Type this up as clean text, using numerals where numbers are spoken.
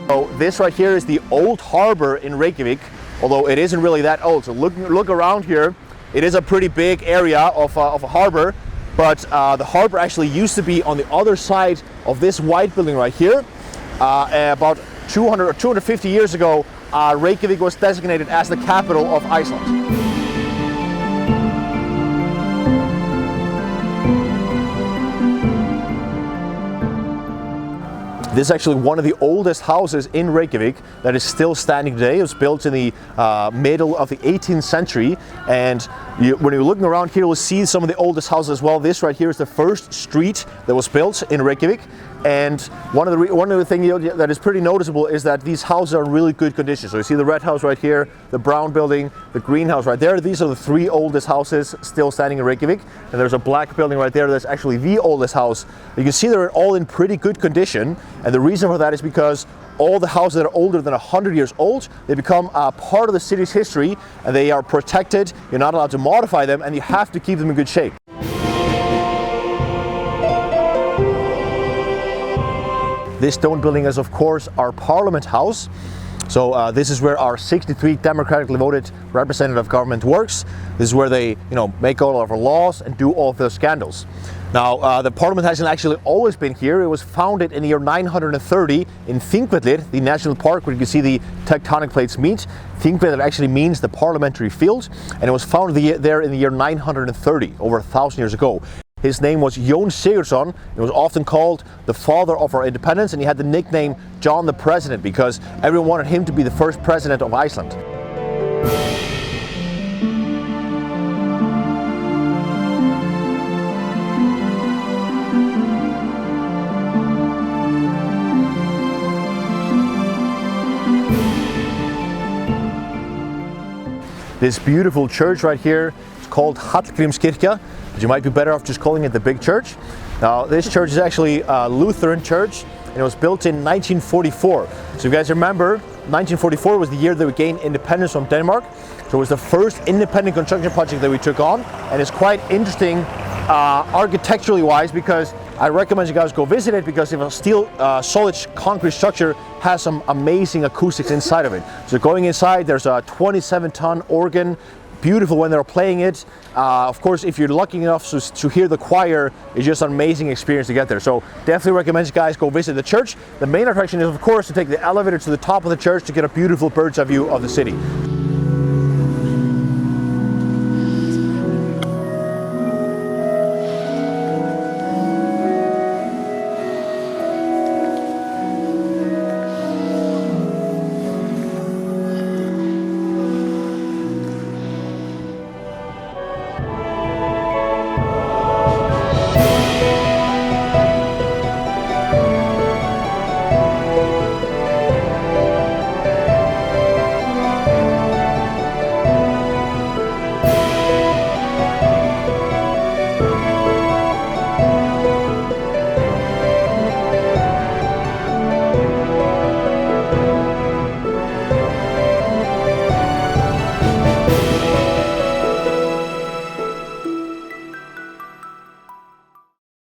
So this right here is the old harbor in Reykjavik, although it isn't really that old. So look around here. It is a pretty big area of a harbor, but the harbor actually used to be on the other side of this white building right here. About 200 or 250 years ago, Reykjavik was designated as the capital of Iceland. This is actually one of the oldest houses in Reykjavik that is still standing today. It was built in the middle of the 18th century, and when you're looking around here, you'll see some of the oldest houses as well. This right here is the first street that was built in Reykjavik, and one of the things that is pretty noticeable is that these houses are in really good condition. So you see the red house right here, the brown building, the green house right there. These are the three oldest houses still standing in Reykjavik, and there's a black building right there that's actually the oldest house. You can see they're all in pretty good condition, and the reason for that is because all the houses that are older than 100 years old, they become part of the city's history, and they are protected. You're not allowed to modify them, and you have to keep them in good shape. This stone building is, of course, our Parliament House. So this is where our 63 democratically voted representative government works. This is where they, make all of our laws and do all of the scandals. Now, the Parliament hasn't actually always been here. It was founded in the year 930 in Þingvellir, the national park where you can see the tectonic plates meet. Þingvellir actually means the parliamentary field, and it was founded there in the year 930, over 1,000 years ago. His name was Jón Sigurðsson. He was often called the father of our independence, and he had the nickname John the President because everyone wanted him to be the first president of Iceland. This beautiful church right here is called Hallgrímskirkja, but you might be better off just calling it the big church. Now, this church is actually a Lutheran church, and it was built in 1944. So you guys remember, 1944 was the year that we gained independence from Denmark. So it was the first independent construction project that we took on, and it's quite interesting architecturally wise, because I recommend you guys go visit it, because if a steel solid concrete structure has some amazing acoustics inside of it. So going inside, there's a 27-ton organ, beautiful when they're playing it. Of course, if you're lucky enough to hear the choir, it's just an amazing experience to get there. So definitely recommend you guys go visit the church. The main attraction is, of course, to take the elevator to the top of the church to get a beautiful bird's eye view of the city.